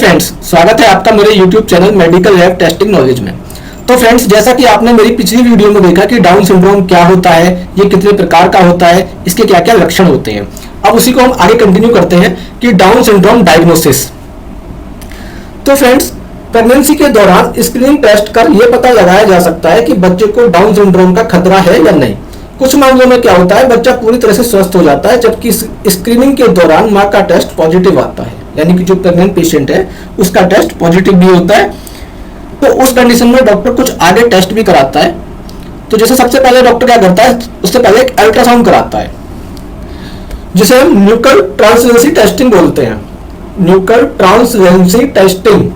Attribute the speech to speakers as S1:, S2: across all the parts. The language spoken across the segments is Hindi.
S1: फ्रेंड्स, स्वागत है आपका मेरे YouTube channel medical lab testing knowledge में। तो फ्रेंड्स, जैसा कि आपने मेरी पिछली वीडियो में देखा कि डाउन सिंड्रोम क्या होता है, ये कितने प्रकार का होता है, इसके क्या क्या लक्षण होते हैं। अब उसी को हम आगे कंटिन्यू करते हैं कि डाउन सिंड्रोम डायग्नोसिस। तो फ्रेंड्स, प्रेगनेंसी के दौरान स्क्रीनिंग टेस्ट कर यह पता लगाया जा सकता है कि बच्चे को डाउन सिंड्रोम का खतरा है या नहीं। कुछ मामलों में क्या होता है, बच्चा पूरी तरह से स्वस्थ हो जाता है, जबकि स्क्रीनिंग के दौरान माँ का टेस्ट पॉजिटिव आता है, यानी कि जो प्रेग्नेंट पेशेंट है उसका टेस्ट पॉजिटिव भी होता है। तो उस कंडीशन में डॉक्टर कुछ आगे टेस्ट भी कराता है। तो जैसे सबसे पहले डॉक्टर क्या करता है, उससे पहले एक अल्ट्रासाउंड कराता है, जिसे हम न्यूक्लियर ट्रांसलेंसी टेस्टिंग बोलते हैं। न्यूक्लियर ट्रांसलेंसी टेस्टिंग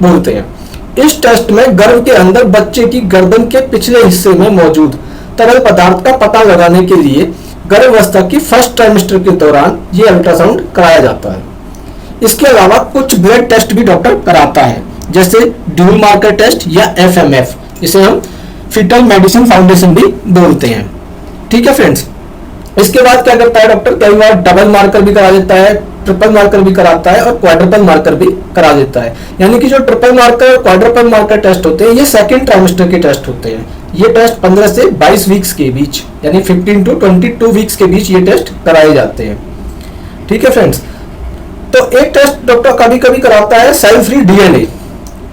S1: बोलते हैं। इस टेस्ट में गर्भ के अंदर बच्चे की गर्दन के पिछले हिस्से में मौजूद तरल पदार्थ का पता लगाने के लिए गर्भावस्था की फर्स्ट ट्राइमेस्टर के दौरान ये अल्ट्रासाउंड कराया जाता है। इसके अलावा कुछ ब्लड टेस्ट भी डॉक्टर कराता है, जैसे ड्यूल मार्कर टेस्ट या FMF, जिसे हम फीटल मेडिसिन फाउंडेशन भी बोलते हैं। ठीक है फ्रेंड्स, इसके बाद क्या करता है डॉक्टर, कई बार डबल मार्कर भी करा देता है, ट्रिपल मार्कर भी कराता है और क्वाड्रपल मार्कर भी करा देता है। यानी कि जो ट्रिपल मार्कर और क्वाड्रपल मार्कर टेस्ट होते हैं, ये सेकेंड ट्राइमेस्टर के टेस्ट होते हैं। ये टेस्ट 15 से 22 वीक्स के बीच, यानी 15 to 22 वीक्स के बीच ये टेस्ट कराए जाते हैं। ठीक है फ्रेंड्स, तो एक टेस्ट डॉक्टर कभी कभी कराता है सेल फ्री DNA।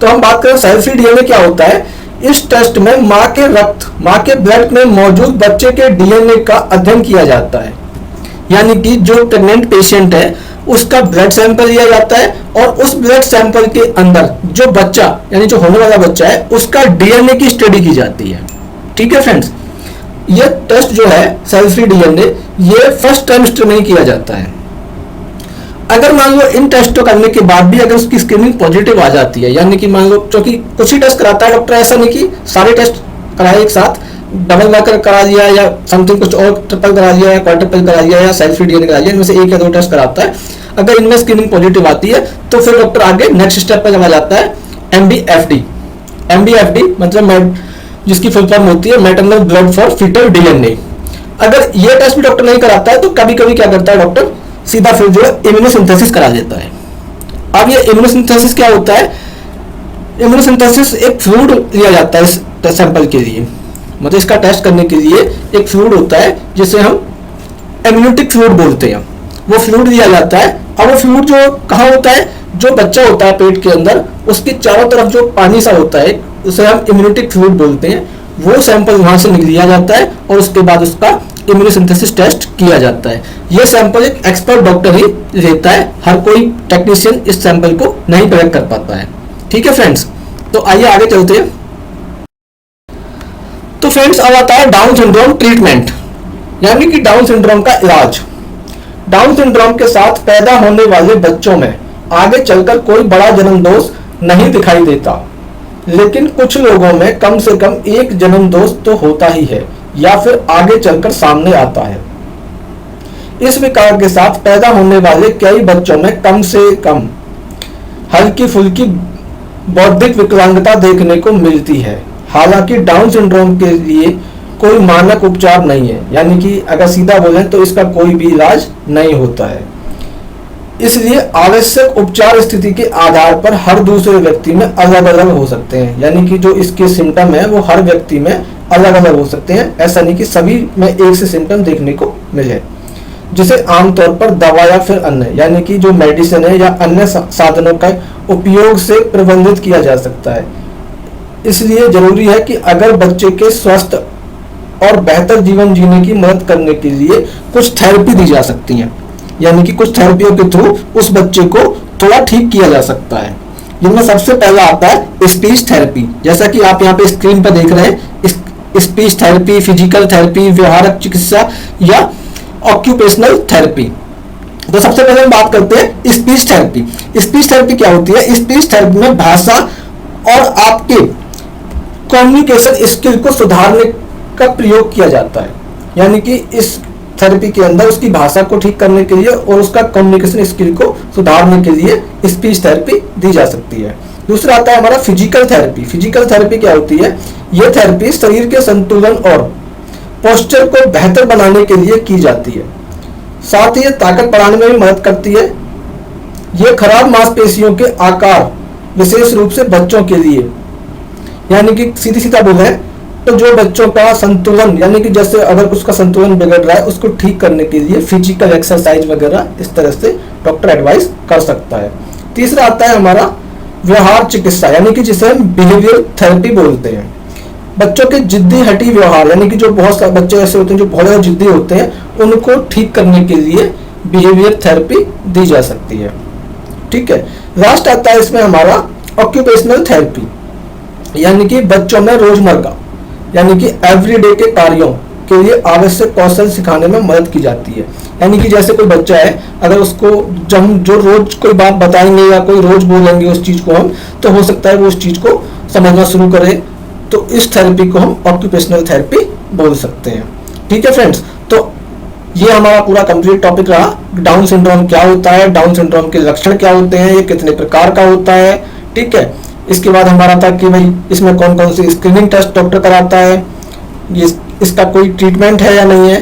S1: तो हम बात करें सेल फ्री DNA क्या होता है। इस टेस्ट में माँ के रक्त, माँ के ब्लड में मौजूद बच्चे के DNA का अध्ययन किया जाता है। यानी कि जो प्रेग्नेंट पेशेंट है उसका ब्लड सैंपल लिया जाता है और उस ब्लड सैंपल के अंदर जो बच्चा, यानी जो होने वाला बच्चा है, उसका DNA की स्टडी की जाती है। ठीक है फ्रेंड्स, ये टेस्ट जो है सेल फ्री DNA, ये फर्स्ट ट्राइमेस्टर में ही किया जाता है। अगर मान लो इन टेस्टों करने के बाद भी अगर उसकी स्क्रीनिंग पॉजिटिव आ जाती है, यानी कि मान लो क्योंकि कुछ ही टेस्ट कराता है डॉक्टर, ऐसा नहीं कि सारे टेस्ट कराए एक साथ, डबल मार्कर करा दिया या समथिंग कुछ और, ट्रिपल करा दिया या क्वाड्रपल करा दिया या सेल फ्री DNA करा दिया, इनमें से एक या दो टेस्ट कराता है। अगर इनमें स्क्रीनिंग पॉजिटिव आती है तो फिर डॉक्टर आगे नेक्स्ट स्टेप पर चला जाता है MBFD। MBFD मतलब जिसकी फुल फॉर्म होती है maternal blood for fetal DNA। अगर ये टेस्ट भी डॉक्टर नहीं कराता है तो कभी कभी क्या करता है डॉक्टर, सीधा फिर जो इम्यूनोसिंथेसिस करा देता है। अब ये इम्यूनोसिंथेसिस क्या होता है, इम्यूनोसिंथेसिस एक फ्लूइड लिया जाता है इस सैंपल के लिए, मतलब इसका टेस्ट करने के लिए एक फ्लूइड होता है जिसे हम एम्यूनिटिक फ्लूइड बोलते हैं। वो फ्लूइड लिया जाता है। अब वो फ्लूइड जो कहाँ होता है, जो बच्चा होता है पेट के अंदर, उसके चारों तरफ जो पानी सा होता है उसे हम इम्यूनिटिक फ्लूइड बोलते हैं। वो सैंपल वहां से लिया जाता है और उसके बाद उसका इम्यूनोसिंथेसिस टेस्ट किया जाता है। यह सैंपल एक एक्सपर्ट डॉक्टर ही लेता है, हर कोई टेक्नीशियन इस सैंपल को नहीं कलेक्ट कर पाता है। ठीक है फ्रेंड्स, तो आइए आगे चलते हैं। तो फ्रेंड्स, अब आता है डाउन सिंड्रोम ट्रीटमेंट, यानी कि डाउन सिंड्रोम का इलाज। डाउन सिंड्रोम के साथ पैदा होने वाले बच्चों में आगे चलकर कोई बड़ा जन्म दोष नहीं दिखाई देता, लेकिन कुछ लोगों में कम से कम एक जन्म दोष तो होता ही है या फिर आगे चलकर सामने आता है। इस विकार के साथ पैदा होने वाले कई बच्चों में कम से कम हल्की फुल्की बौद्धिक विकलांगता देखने को मिलती है। हालांकि डाउन सिंड्रोम के लिए कोई मानक उपचार नहीं है, यानी कि अगर सीधा बोलें तो इसका कोई भी इलाज नहीं होता है। इसलिए आवश्यक उपचार स्थिति के आधार पर हर दूसरे व्यक्ति में अलग अलग हो सकते हैं, यानी कि जो इसके सिम्टम है वो हर व्यक्ति में अलग अलग हो सकते हैं। ऐसा नहीं कि सभी में एक से सिम्टम देखने को मिले, जिसे आमतौर पर दवा या फिर अन्य, यानी कि जो मेडिसिन है या अन्य साधनों का उपयोग से प्रबंधित किया जा सकता है। इसलिए जरूरी है कि अगर बच्चे के स्वस्थ और बेहतर जीवन जीने की मदद करने के लिए कुछ थेरेपी दी जा सकती है, यानी कि कुछ थेरेपियों के थ्रू उस बच्चे को थोड़ा ठीक किया जा सकता है। जिनमें सबसे पहला आता है स्पीच थेरेपी, जैसा कि आप यहाँ पे स्क्रीन पर देख रहे हैं। स्पीच थेरेपी, फिजिकल थेरेपी, व्यवहारक चिकित्सा या ऑक्यूपेशनल थेरेपी। तो सबसे पहले हम बात करते हैं स्पीच थेरेपी। स्पीच थेरेपी क्या होती है? स्पीच थेरेपी में भाषा और आपके कम्युनिकेशन स्किल को सुधारने का प्रयोग किया जाता है, यानी कि इस थेरेपी के अंदर उसकी भाषा को ठीक करने के लिए और उसका कम्युनिकेशन स्किल को सुधारने के लिए स्पीच थेरेपी दी जा सकती है। दूसरा आता है हमारा फिजिकल थेरेपी। फिजिकल थेरेपी क्या होती है? यह थेरेपी शरीर के संतुलन और पोस्चर को बेहतर बनाने के लिए की जाती है। साथ ही ये ताकत बढ़ाने में भी मदद करती है। ये खराब मांसपेशियों के आकार, विशेष रूप से बच्चों के लिए, यानी कि सीधी सीधा बोले तो जो बच्चों का संतुलन, यानी कि जैसे अगर उसका संतुलन बिगड़ रहा है उसको ठीक करने के लिए फिजिकल एक्सरसाइज वगैरह इस तरह से डॉक्टर एडवाइस कर सकता है। तीसरा आता है हमारा व्यवहार चिकित्सा, यानी कि जिसे हम बिहेवियर थेरेपी बोलते हैं। बच्चों के जिद्दी हठी व्यवहार, यानी कि जो बहुत सारे बच्चे ऐसे होते हैं जो बहुत ज़्यादा जिद्दी होते हैं, उनको ठीक करने के लिए बिहेवियर थेरेपी दी जा सकती है। ठीक है। लास्ट आता है इसमें हमारा ऑक्यूपेशनल थेरेपी, यानी कि बच्चों में रोजमर्रा यानी कि एवरीडे के कार्यों के लिए आवश्यक कौशल सिखाने में मदद की जाती है। यानी कि जैसे कोई बच्चा है, अगर उसको जब जो रोज कोई बात बताएंगे या कोई रोज बोलेंगे उस चीज को हम, तो हो सकता है वो उस चीज को समझना शुरू करे। तो इस थेरेपी को हम ऑक्यूपेशनल थेरेपी बोल सकते हैं। ठीक है फ्रेंड्स, तो ये हमारा पूरा कंप्लीट टॉपिक रहा। डाउन सिंड्रोम क्या होता है, डाउन सिंड्रोम के लक्षण क्या होते हैं, ये कितने प्रकार का होता है। ठीक है। इसके बाद हमारा था कि भाई इसमें कौन कौन सी स्क्रीनिंग टेस्ट डॉक्टर कराता है, ये इसका कोई ट्रीटमेंट है या नहीं है।